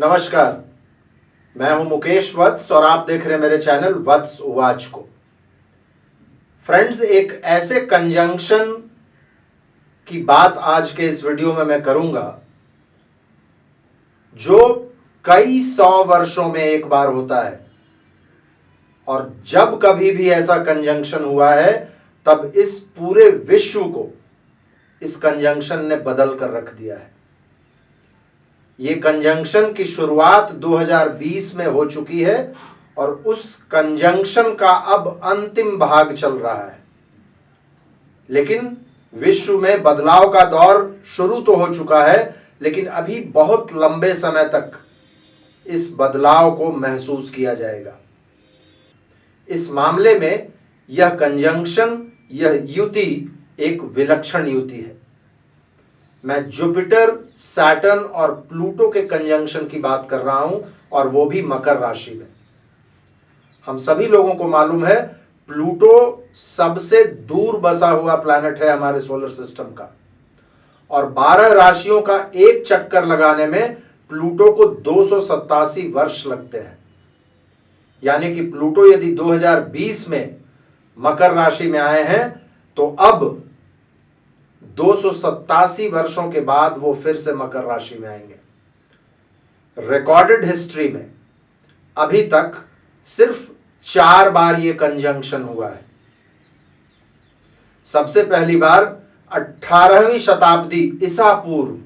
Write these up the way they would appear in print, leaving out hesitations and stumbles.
नमस्कार, मैं हूं मुकेश वत्स और आप देख रहे हैं मेरे चैनल वत्स उवाच को। फ्रेंड्स, एक ऐसे कंजंक्शन की बात आज के इस वीडियो में मैं करूंगा जो कई सौ वर्षों में एक बार होता है, और जब कभी भी ऐसा कंजंक्शन हुआ है तब इस पूरे विश्व को इस कंजंक्शन ने बदल कर रख दिया है। ये कंजंक्शन की शुरुआत 2020 में हो चुकी है और उस कंजंक्शन का अब अंतिम भाग चल रहा है। लेकिन विश्व में बदलाव का दौर शुरू तो हो चुका है, लेकिन अभी बहुत लंबे समय तक इस बदलाव को महसूस किया जाएगा। इस मामले में यह कंजंक्शन, यह युति एक विलक्षण युति है। मैं जुपिटर, सैटर्न और प्लूटो के कंजंक्शन की बात कर रहा हूं, और वो भी मकर राशि में। हम सभी लोगों को मालूम है प्लूटो सबसे दूर बसा हुआ प्लैनेट है हमारे सोलर सिस्टम का, और 12 राशियों का एक चक्कर लगाने में प्लूटो को 287 वर्ष लगते हैं। यानी कि प्लूटो यदि 2020 में मकर राशि में आए हैं तो अब 287 वर्षों के बाद वो फिर से मकर राशि में आएंगे। रिकॉर्डेड हिस्ट्री में अभी तक सिर्फ 4 बार ये कंजंक्शन हुआ है। सबसे पहली बार 18वीं शताब्दी ईसा पूर्व,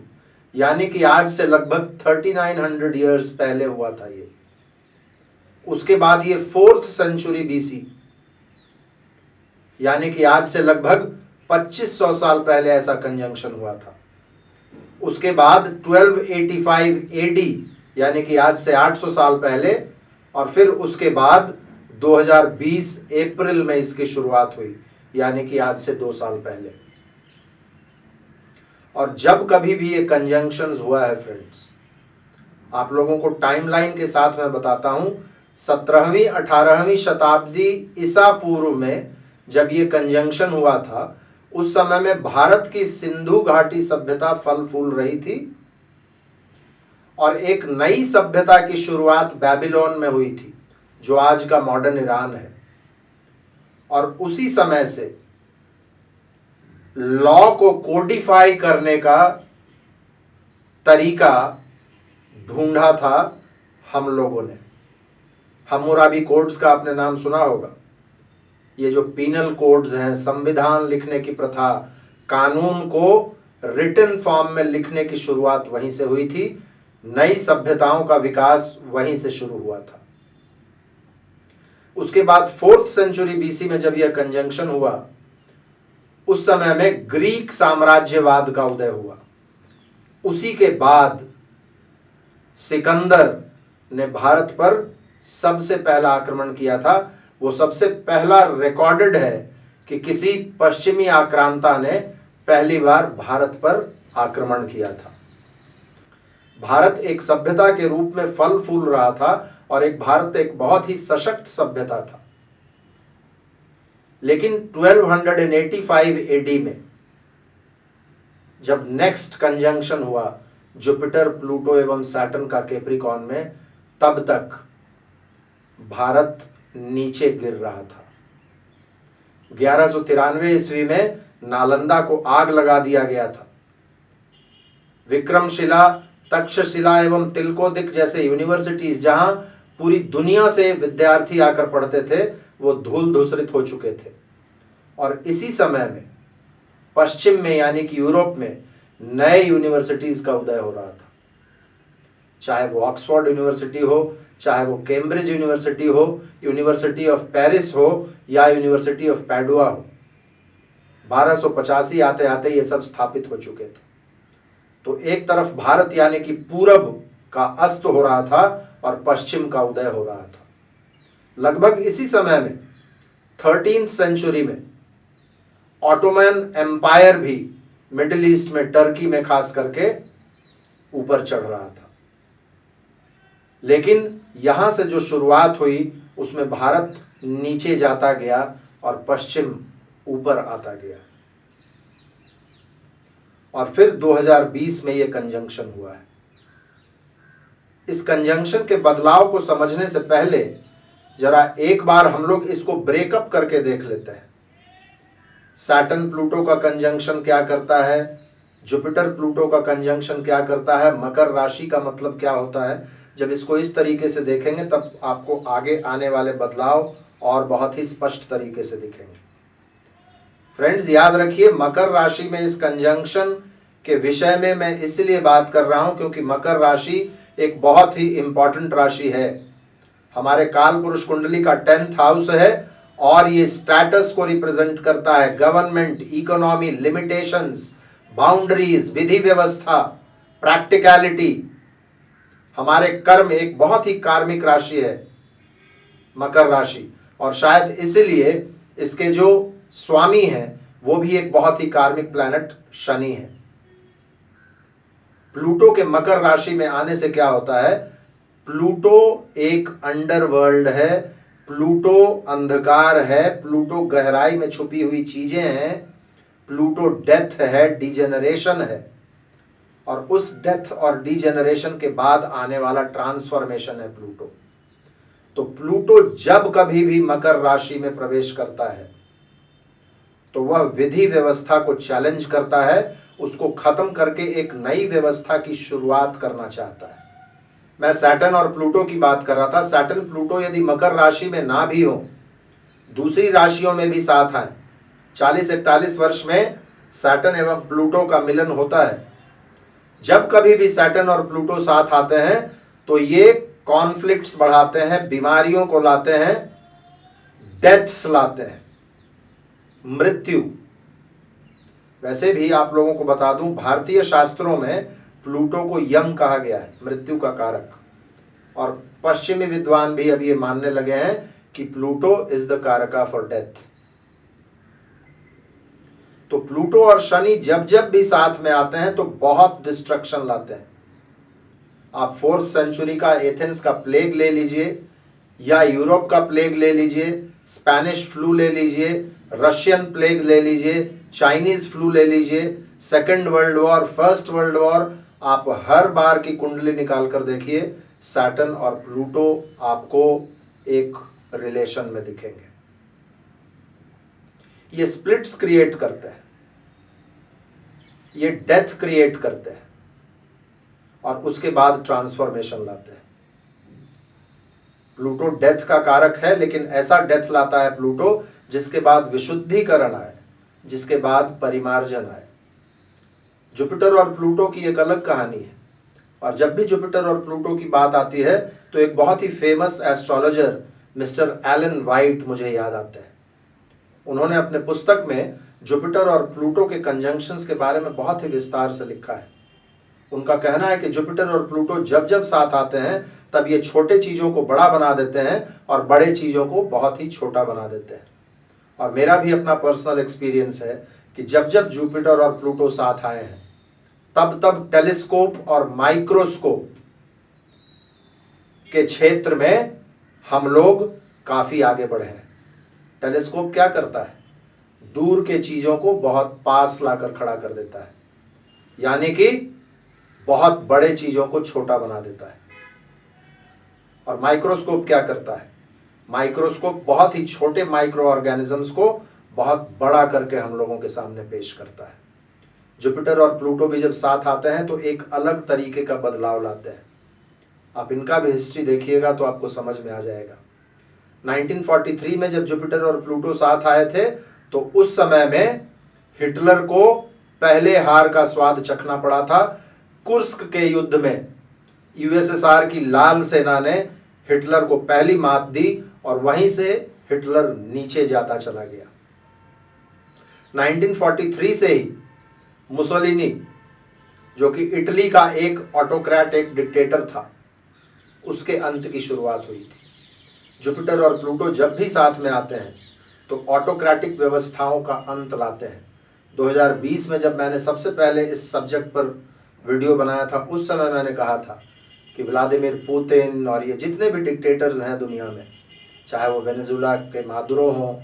यानी कि आज से लगभग 3900 ईयर्स पहले हुआ था ये। उसके बाद ये 4th सेंचुरी बीसी, यानी कि आज से लगभग 2500 साल पहले ऐसा कंजंक्शन हुआ था। उसके बाद 1285 एडी, यानी कि आज से 800 साल पहले, और फिर उसके बाद 2020 अप्रैल में इसकी शुरुआत हुई, यानी कि आज से 2 साल पहले। और जब कभी भी ये कंजंक्शंस हुआ है फ्रेंड्स, आप लोगों को टाइमलाइन के साथ मैं बताता हूं। 17वीं 18वीं शताब्दी ईसा पूर्व में जब ये कंजंक्शन हुआ था, उस समय में भारत की सिंधु घाटी सभ्यता फल फूल रही थी, और एक नई सभ्यता की शुरुआत बेबीलोन में हुई थी, जो आज का मॉडर्न ईरान है। और उसी समय से लॉ को कोडिफाई करने का तरीका ढूंढा था हम लोगों ने। हम्मुराबी कोड्स का आपने नाम सुना होगा। ये जो पीनल कोड्स हैं, संविधान लिखने की प्रथा, कानून को रिटन फॉर्म में लिखने की शुरुआत वहीं से हुई थी। नई सभ्यताओं का विकास वहीं से शुरू हुआ था। उसके बाद 4th सेंचुरी बीसी में जब यह कंजंक्शन हुआ, उस समय में ग्रीक साम्राज्यवाद का उदय हुआ। उसी के बाद सिकंदर ने भारत पर सबसे पहला आक्रमण किया था। वो सबसे पहला रिकॉर्डेड है कि किसी पश्चिमी आक्रांता ने पहली बार भारत पर आक्रमण किया था। भारत एक सभ्यता के रूप में फल फूल रहा था, और भारत एक बहुत ही सशक्त सभ्यता था। लेकिन 1285 एडी में जब नेक्स्ट कंजंक्शन हुआ जुपिटर, प्लूटो एवं सैटर्न का कैप्रिकॉर्न में, तब तक भारत नीचे गिर रहा था। 1193 ईस्वी में नालंदा को आग लगा दिया गया था। विक्रमशिला, तक्षशिला एवं तिलकोदिक जैसे यूनिवर्सिटीज, जहां पूरी दुनिया से विद्यार्थी आकर पढ़ते थे, वो धूल धूसरित हो चुके थे। और इसी समय में पश्चिम में, यानी कि यूरोप में, नए यूनिवर्सिटीज का उदय हो रहा था। चाहे वो ऑक्सफोर्ड यूनिवर्सिटी हो, चाहे वो कैम्ब्रिज यूनिवर्सिटी हो, यूनिवर्सिटी ऑफ पेरिस हो, या यूनिवर्सिटी ऑफ पैडुआ हो। 1285 आते आते ये सब स्थापित हो चुके थे। तो एक तरफ भारत यानी कि पूरब का अस्त हो रहा था और पश्चिम का उदय हो रहा था। लगभग इसी समय में 13th सेंचुरी में ऑटोमन एम्पायर भी मिडिल ईस्ट में, टर्की में खास करके ऊपर चढ़ रहा था। लेकिन यहां से जो शुरुआत हुई उसमें भारत नीचे जाता गया और पश्चिम ऊपर आता गया। और फिर 2020 में यह कंजंक्शन हुआ है। इस कंजंक्शन के बदलाव को समझने से पहले जरा एक बार हम लोग इसको ब्रेकअप करके देख लेते हैं। सैटर्न प्लूटो का कंजंक्शन क्या करता है, जुपिटर प्लूटो का कंजंक्शन क्या करता है, मकर राशि का मतलब क्या होता है। जब इसको इस तरीके से देखेंगे तब आपको आगे आने वाले बदलाव और बहुत ही स्पष्ट तरीके से दिखेंगे। फ्रेंड्स, याद रखिए, मकर राशि में इस कंजंक्शन के विषय में मैं इसलिए बात कर रहा हूं क्योंकि मकर राशि एक बहुत ही इंपॉर्टेंट राशि है। हमारे काल पुरुष कुंडली का 10th हाउस है और ये स्टेटस को रिप्रेजेंट करता है, गवर्नमेंट, इकोनॉमी, लिमिटेशंस, बाउंड्रीज, विधि व्यवस्था, प्रैक्टिकलिटी। हमारे कर्म, एक बहुत ही कार्मिक राशि है मकर राशि, और शायद इसीलिए इसके जो स्वामी हैं वो भी एक बहुत ही कार्मिक प्लैनेट शनि है। प्लूटो के मकर राशि में आने से क्या होता है, प्लूटो एक अंडरवर्ल्ड है, प्लूटो अंधकार है, प्लूटो गहराई में छुपी हुई चीजें हैं, प्लूटो डेथ है, डिजेनरेशन है, और उस डेथ और डिजेनरेशन के बाद आने वाला ट्रांसफॉर्मेशन है प्लूटो। तो प्लूटो जब कभी भी मकर राशि में प्रवेश करता है तो वह विधि व्यवस्था को चैलेंज करता है, उसको खत्म करके एक नई व्यवस्था की शुरुआत करना चाहता है। मैं सैटर्न और प्लूटो की बात कर रहा था। सैटर्न प्लूटो यदि मकर राशि में ना भी हो, दूसरी राशियों में भी साथ आए, 40-41 वर्ष में सैटर्न एवं प्लूटो का मिलन होता है। जब कभी भी सैटर्न और प्लूटो साथ आते हैं तो ये कॉन्फ्लिक्ट्स बढ़ाते हैं, बीमारियों को लाते हैं, डेथ्स लाते हैं, मृत्यु। वैसे भी आप लोगों को बता दूं, भारतीय शास्त्रों में प्लूटो को यम कहा गया है, मृत्यु का कारक, और पश्चिमी विद्वान भी अब ये मानने लगे हैं कि प्लूटो इज द कारका फॉर डेथ। तो प्लूटो और शनि जब जब भी साथ में आते हैं तो बहुत डिस्ट्रक्शन लाते हैं। आप 4th सेंचुरी का एथेंस का प्लेग ले लीजिए, या यूरोप का प्लेग ले लीजिए, स्पेनिश फ्लू ले लीजिए, रशियन प्लेग ले लीजिए, चाइनीज फ्लू ले लीजिए, second world war, first world war, आप हर बार की कुंडली निकाल कर देखिए, सैटर्न और प्लूटो आपको एक रिलेशन में दिखेंगे। ये स्प्लिट्स क्रिएट करते हैं, ये डेथ क्रिएट करते हैं, और उसके बाद ट्रांसफॉर्मेशन लाते हैं। प्लूटो डेथ का कारक है, लेकिन ऐसा डेथ लाता है प्लूटो जिसके बाद विशुद्धिकरण आए, जिसके बाद परिमार्जन आए। जुपिटर और प्लूटो की एक अलग कहानी है, और जब भी जुपिटर और प्लूटो की बात आती है तो एक बहुत ही famous astrologer mister Alan White मुझे याद आते हैं। उन्होंने अपने पुस्तक में जुपिटर और प्लूटो के कंजंक्शंस के बारे में बहुत ही विस्तार से लिखा है। उनका कहना है कि जुपिटर और प्लूटो जब जब साथ आते हैं तब ये छोटे चीज़ों को बड़ा बना देते हैं और बड़े चीज़ों को बहुत ही छोटा बना देते हैं। और मेरा भी अपना पर्सनल एक्सपीरियंस है कि जब जब जुपिटर और प्लूटो साथ आए हैं तब तब टेलीस्कोप और माइक्रोस्कोप के क्षेत्र में हम लोग काफ़ी आगे बढ़े हैं। टेलीस्कोप क्या करता है, दूर के चीज़ों को बहुत पास लाकर खड़ा कर देता है, यानी कि बहुत बड़े चीज़ों को छोटा बना देता है। और माइक्रोस्कोप क्या करता है, माइक्रोस्कोप बहुत ही छोटे माइक्रो ऑर्गेनिजम्स को बहुत बड़ा करके हम लोगों के सामने पेश करता है। जुपिटर और प्लूटो भी जब साथ आते हैं तो एक अलग तरीके का बदलाव लाते हैं। आप इनका भी हिस्ट्री देखिएगा तो आपको समझ में आ जाएगा। 1943 में जब जुपिटर और प्लूटो साथ आए थे तो उस समय में हिटलर को पहले हार का स्वाद चखना पड़ा था। कुर्स्क के युद्ध में यूएसएसआर की लाल सेना ने हिटलर को पहली मात दी और वहीं से हिटलर नीचे जाता चला गया। 1943 से ही मुसोलिनी, जो कि इटली का एक ऑटोक्रेट, एक डिक्टेटर था, उसके अंत की शुरुआत हुई थी। जुपिटर और प्लूटो जब भी साथ में आते हैं तो ऑटोक्रेटिक व्यवस्थाओं का अंत लाते हैं। 2020 में जब मैंने सबसे पहले इस सब्जेक्ट पर वीडियो बनाया था उस समय मैंने कहा था कि व्लादिमीर पुतिन और ये जितने भी डिक्टेटर्स हैं दुनिया में, चाहे वो वेनेजुला के मादुरो हों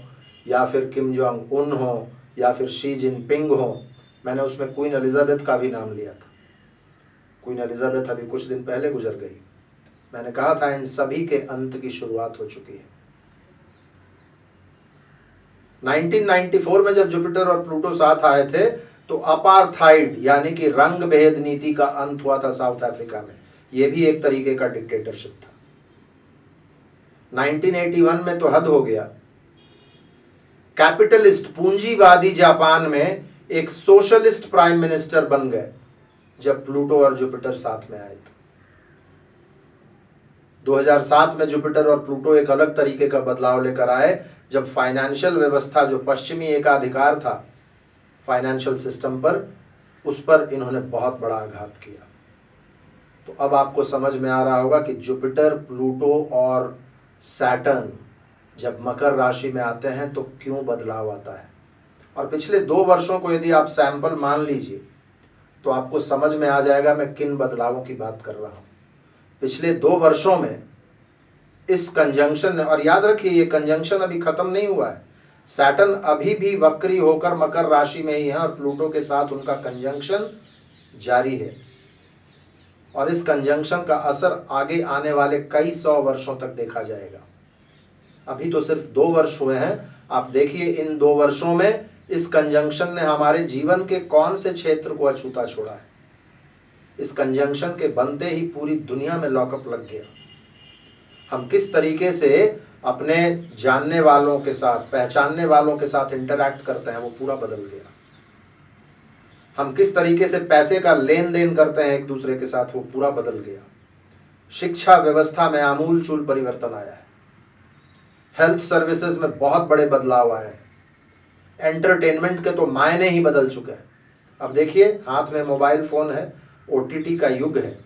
या फिर किम जोंग उन हो या फिर शी जिनपिंग हो, मैंने उसमें क्वीन एलिजाबेथ का भी नाम लिया था। क्वीन एलिजाबेथ अभी कुछ दिन पहले गुजर गई। मैंने कहा था इन सभी के अंत की शुरुआत हो चुकी है। 1994 में जब जुपिटर और प्लूटो साथ आए थे तो अपार्थाइड यानी कि रंग भेद नीति का अंत हुआ था साउथ अफ्रीका में। यह भी एक तरीके का डिक्टेटरशिप था। 1981 में तो हद हो गया, कैपिटलिस्ट पूंजीवादी जापान में एक सोशलिस्ट प्राइम मिनिस्टर बन गए जब प्लूटो और जुपिटर साथ में आए। 2007 में जुपिटर और प्लूटो एक अलग तरीके का बदलाव लेकर आए जब फाइनेंशियल व्यवस्था जो पश्चिमी एकाधिकार था फाइनेंशियल सिस्टम पर, उस पर इन्होंने बहुत बड़ा आघात किया। तो अब आपको समझ में आ रहा होगा कि जुपिटर, प्लूटो और सैटर्न जब मकर राशि में आते हैं तो क्यों बदलाव आता है। और पिछले 2 वर्षों को यदि आप सैंपल मान लीजिए तो आपको समझ में आ जाएगा मैं किन बदलावों की बात कर रहा हूं। पिछले 2 वर्षों में इस कंजंक्शन ने, और याद रखिए ये कंजंक्शन अभी खत्म नहीं हुआ है, सैटर्न अभी भी वक्री होकर मकर राशि में ही है और प्लूटो के साथ उनका कंजंक्शन जारी है। और इस कंजंक्शन का असर आगे आने वाले कई 100 वर्षों तक देखा जाएगा। अभी तो सिर्फ 2 वर्ष हुए हैं। आप देखिए इन 2 वर्षों में इस कंजंक्शन ने हमारे जीवन के कौन से क्षेत्र को अछूता छोड़ा है। इस कंजंक्शन के बनते ही पूरी दुनिया में लॉकअप लग गया। हम किस तरीके से अपने जानने वालों के साथ, पहचानने वालों के साथ इंटरैक्ट करते हैं वो पूरा बदल गया। हम किस तरीके से पैसे का लेन देन करते हैं एक दूसरे के साथ वो पूरा बदल गया। शिक्षा व्यवस्था में आमूलचूल परिवर्तन आया है। हेल्थ सर्विसेज में बहुत बड़े बदलाव आए हैं। एंटरटेनमेंट के तो मायने ही बदल चुके हैं। अब देखिए हाथ में मोबाइल फोन है, ओटीटी का युग है।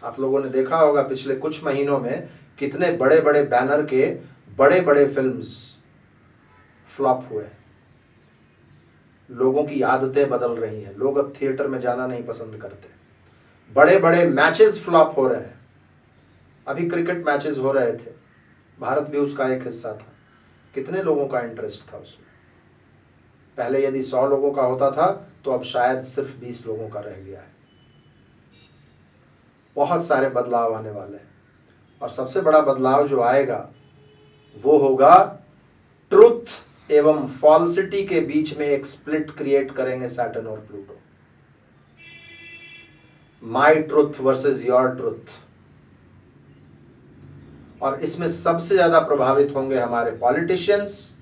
आप लोगों ने देखा होगा पिछले कुछ महीनों में कितने बड़े बड़े बैनर के बड़े बड़े फिल्म्स फ्लॉप हुए। लोगों की आदतें बदल रही हैं। लोग अब थिएटर में जाना नहीं पसंद करते। बड़े बड़े मैचेस फ्लॉप हो रहे हैं। अभी क्रिकेट मैचेस हो रहे थे, भारत भी उसका एक हिस्सा था। कितने लोगों का इंटरेस्ट था उसमें। पहले यदि 100 लोगों का होता था तो अब शायद सिर्फ 20 लोगों का रह गया है। बहुत सारे बदलाव आने वाले हैं और सबसे बड़ा बदलाव जो आएगा वो होगा ट्रुथ एवं फॉल्सिटी के बीच में एक स्प्लिट क्रिएट करेंगे सैटर्न और Pluto. My truth versus your truth. और इसमें सबसे ज्यादा प्रभावित होंगे हमारे पॉलिटिशियंस,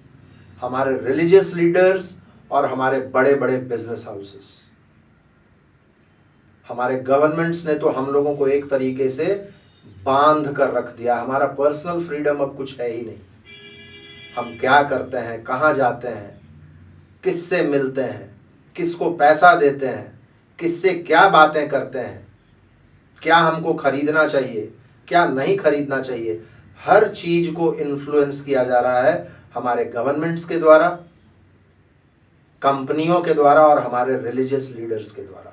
हमारे रिलीजियस लीडर्स और हमारे बड़े बड़े बिजनेस हाउसेस। हमारे गवर्नमेंट्स ने तो हम लोगों को एक तरीके से बांध कर रख दिया। हमारा पर्सनल फ्रीडम अब कुछ है ही नहीं। हम क्या करते हैं, कहाँ जाते हैं, किससे मिलते हैं, किसको पैसा देते हैं, किससे क्या बातें करते हैं, क्या हमको खरीदना चाहिए, क्या नहीं खरीदना चाहिए, हर चीज को इन्फ्लुएंस किया जा रहा है हमारे गवर्नमेंट्स के द्वारा, कंपनियों के द्वारा और हमारे रिलीजियस लीडर्स के द्वारा।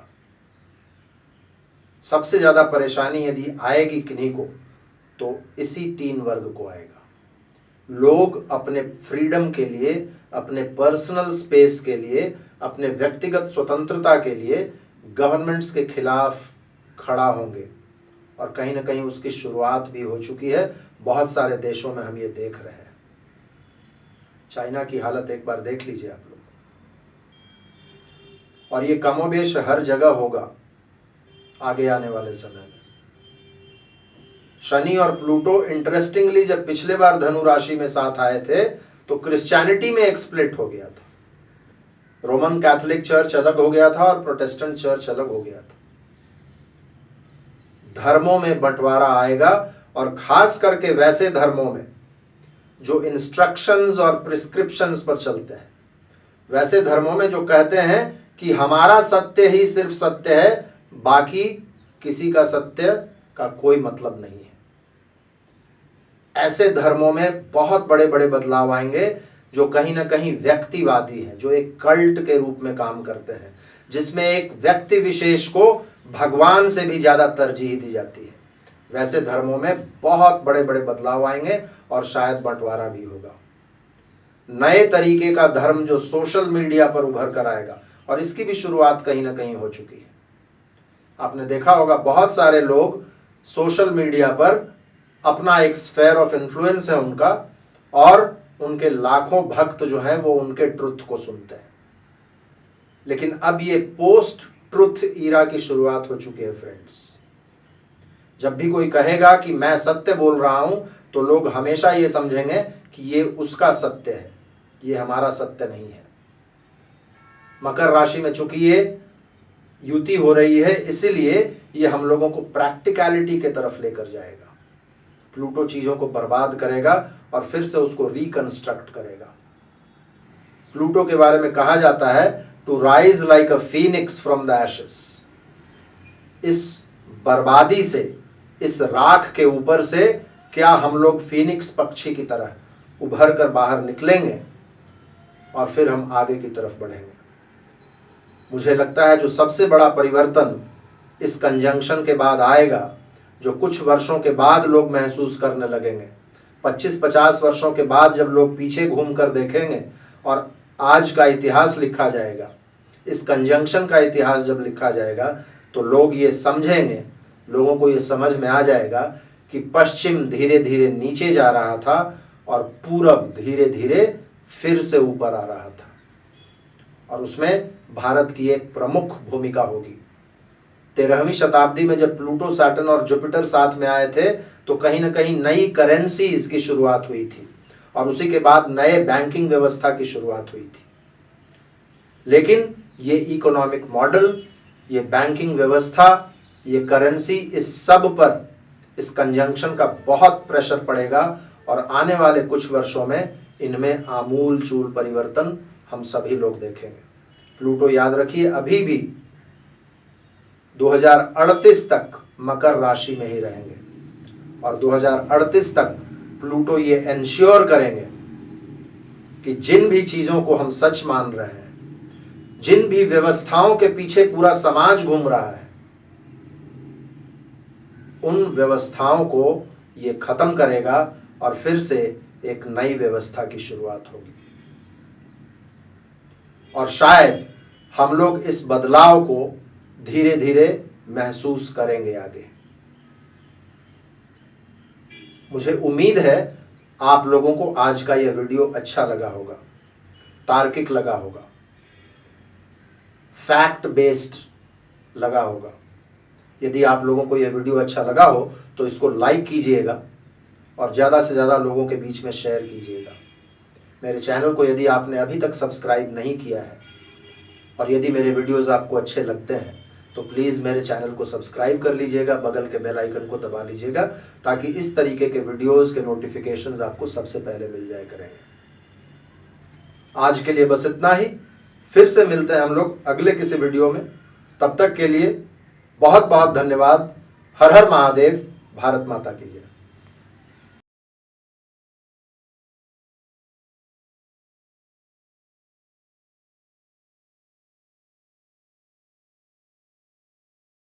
सबसे ज्यादा परेशानी यदि आएगी किन्हीं को तो इसी 3 वर्ग को आएगा। लोग अपने फ्रीडम के लिए, अपने पर्सनल स्पेस के लिए, अपने व्यक्तिगत स्वतंत्रता के लिए गवर्नमेंट्स के खिलाफ खड़ा होंगे और कहीं ना कहीं उसकी शुरुआत भी हो चुकी है। बहुत सारे देशों में हम ये देख रहे हैं। चाइना की हालत एक बार देख लीजिए आप लोग। और ये कमोबेश हर जगह होगा आगे आने वाले समय में। शनि और प्लूटो इंटरेस्टिंगली जब पिछले बार धनु राशि में साथ आए थे तो क्रिश्चियनिटी में एक स्प्लिट हो गया था। रोमन कैथोलिक चर्च अलग हो गया था और प्रोटेस्टेंट चर्च अलग हो गया था। धर्मों में बंटवारा आएगा और खास करके वैसे धर्मों में जो इंस्ट्रक्शंस और प्रिस्क्रिप्शंस पर चलते हैं, वैसे धर्मों में जो कहते हैं कि हमारा सत्य ही सिर्फ सत्य है, बाकी किसी का सत्य का कोई मतलब नहीं है। ऐसे धर्मों में बहुत बड़े बड़े बदलाव आएंगे जो कहीं ना कहीं व्यक्तिवादी हैं, जो एक कल्ट के रूप में काम करते हैं, जिसमें एक व्यक्ति विशेष को भगवान से भी ज्यादा तरजीह दी जाती है। वैसे धर्मों में बहुत बड़े बड़े बदलाव आएंगे और शायद बंटवारा भी होगा। नए तरीके का धर्म जो सोशल मीडिया पर उभर कर आएगा, और इसकी भी शुरुआत कहीं ना कहीं हो चुकी है। आपने देखा होगा बहुत सारे लोग सोशल मीडिया पर अपना एक स्फेयर ऑफ इन्फ्लुएंस है उनका, और उनके लाखों भक्त जो हैं वो उनके ट्रुथ को सुनते हैं। लेकिन अब ये पोस्ट ट्रुथ ईरा की शुरुआत हो चुकी है फ्रेंड्स। जब भी कोई कहेगा कि मैं सत्य बोल रहा हूं, तो लोग हमेशा ये समझेंगे कि ये उसका सत्य है, ये हमारा सत्य नहीं है। मकर राशि में चूंकि ये युति हो रही है, इसीलिए ये हम लोगों को प्रैक्टिकलिटी के तरफ लेकर जाएगा। प्लूटो चीजों को बर्बाद करेगा और फिर से उसको रिकंस्ट्रक्ट करेगा। प्लूटो के बारे में कहा जाता है to rise like a phoenix from the ashes. इस बर्बादी से, इस राख के ऊपर से क्या हम लोग फीनिक्स पक्षी की तरह उभर कर बाहर निकलेंगे और फिर हम आगे की तरफ बढ़ेंगे। मुझे लगता है जो सबसे बड़ा परिवर्तन इस कंजंक्शन के बाद आएगा, जो कुछ वर्षों के बाद लोग महसूस करने लगेंगे, 25-50 वर्षों के बाद जब लोग पीछे घूमकर देखेंगे और आज का इतिहास लिखा जाएगा, इस कंजंक्शन का इतिहास जब लिखा जाएगा, तो लोग ये समझेंगे, लोगों को ये समझ में आ जाएगा कि पश्चिम धीरे धीरे नीचे जा रहा था और पूरब धीरे धीरे फिर से ऊपर आ रहा था, और उसमें भारत की एक प्रमुख भूमिका होगी। 13वीं शताब्दी में जब प्लूटो, सैटर्न और जुपिटर साथ में आए थे, तो कहीं ना कहीं नई करेंसीज की शुरुआत हुई थी और उसी के बाद नए बैंकिंग व्यवस्था की शुरुआत हुई थी। लेकिन ये इकोनॉमिक मॉडल, ये बैंकिंग व्यवस्था, ये करेंसी, इस सब पर इस कंजंक्शन का बहुत प्रेशर पड़ेगा और आने वाले कुछ वर्षों में इनमें आमूल चूल परिवर्तन हम सभी लोग देखेंगे। प्लूटो याद रखिए अभी भी 2038 तक मकर राशि में ही रहेंगे और 2038 तक प्लूटो ये एंश्योर करेंगे कि जिन भी चीजों को हम सच मान रहे हैं, जिन भी व्यवस्थाओं के पीछे पूरा समाज घूम रहा है, उन व्यवस्थाओं को ये खत्म करेगा और फिर से एक नई व्यवस्था की शुरुआत होगी। और शायद हम लोग इस बदलाव को धीरे धीरे महसूस करेंगे आगे। मुझे उम्मीद है आप लोगों को आज का यह वीडियो अच्छा लगा होगा, तार्किक लगा होगा, फैक्ट बेस्ड लगा होगा। यदि आप लोगों को यह वीडियो अच्छा लगा हो तो इसको लाइक कीजिएगा और ज़्यादा से ज़्यादा लोगों के बीच में शेयर कीजिएगा। मेरे चैनल को यदि आपने अभी तक सब्सक्राइब नहीं किया है और यदि मेरे वीडियोस आपको अच्छे लगते हैं तो प्लीज़ मेरे चैनल को सब्सक्राइब कर लीजिएगा, बगल के बेल आइकन को दबा लीजिएगा ताकि इस तरीके के वीडियोस के नोटिफिकेशंस आपको सबसे पहले मिल जाया करेंगे। आज के लिए बस इतना ही, फिर से मिलते हैं हम लोग अगले किसी वीडियो में। तब तक के लिए बहुत बहुत धन्यवाद। हर हर महादेव। भारत माता की जय।